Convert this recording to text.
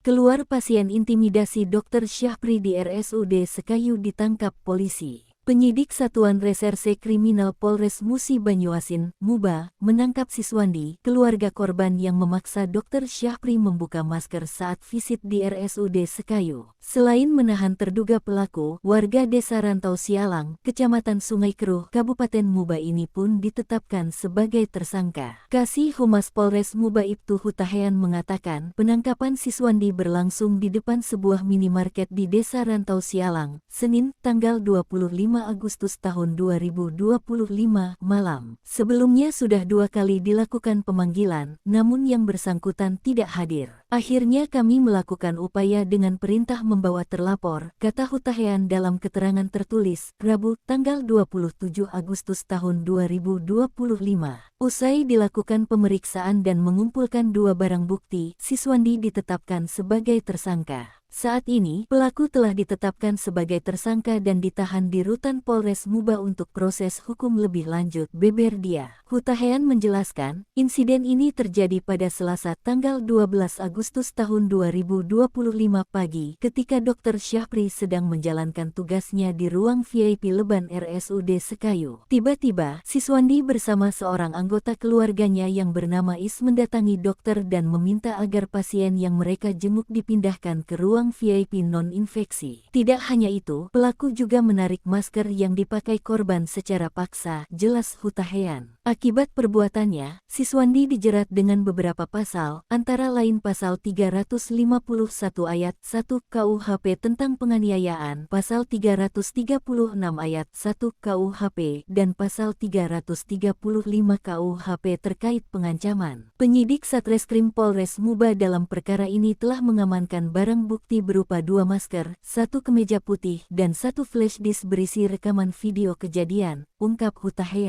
Keluar pasien intimidasi Dr. Syahpri di RSUD Sekayu ditangkap polisi. Penyidik Satuan Reserse Kriminal Polres Musi Banyuasin, MUBA, menangkap Siswandi, keluarga korban yang memaksa Dr. Syahpri membuka masker saat visit di RSUD Sekayu. Selain menahan terduga pelaku, warga Desa Rantau Sialang, Kecamatan Sungai Keruh, Kabupaten MUBA ini pun ditetapkan sebagai tersangka. Kasih Humas Polres MUBA Ibtu Hutahean mengatakan, penangkapan Siswandi berlangsung di depan sebuah minimarket di Desa Rantau Sialang, Senin, tanggal 25 Agustus tahun 2025 malam. Sebelumnya sudah 2 kali dilakukan pemanggilan, namun yang bersangkutan tidak hadir. Akhirnya kami melakukan upaya dengan perintah membawa terlapor, kata Hutahean dalam keterangan tertulis, Rabu, tanggal 27 Agustus tahun 2025. Usai dilakukan pemeriksaan dan mengumpulkan 2 barang bukti, Siswandi ditetapkan sebagai tersangka. Saat ini, pelaku telah ditetapkan sebagai tersangka dan ditahan di Rutan Polres MUBA untuk proses hukum lebih lanjut, beber dia. Hutahean menjelaskan, insiden ini terjadi pada Selasa tanggal 12 Agustus tahun 2025 pagi ketika Dr. Syahpri sedang menjalankan tugasnya di ruang VIP Leban RSUD Sekayu. Tiba-tiba, Siswandi bersama seorang anggota keluarganya yang bernama Is mendatangi dokter dan meminta agar pasien yang mereka jenguk dipindahkan ke ruang VIP non-infeksi. Tidak hanya itu, pelaku juga menarik masker yang dipakai korban secara paksa, jelas Hutahean. Akibat perbuatannya, Siswandi dijerat dengan beberapa pasal, antara lain pasal 351 ayat 1 KUHP tentang penganiayaan, pasal 336 ayat 1 KUHP, dan pasal 335 KUHP terkait pengancaman. Penyidik Satreskrim Polres MUBA dalam perkara ini telah mengamankan barang bukti berupa 2 masker, 1 kemeja putih, dan 1 flash disk berisi rekaman video kejadian, ungkap Hutahean.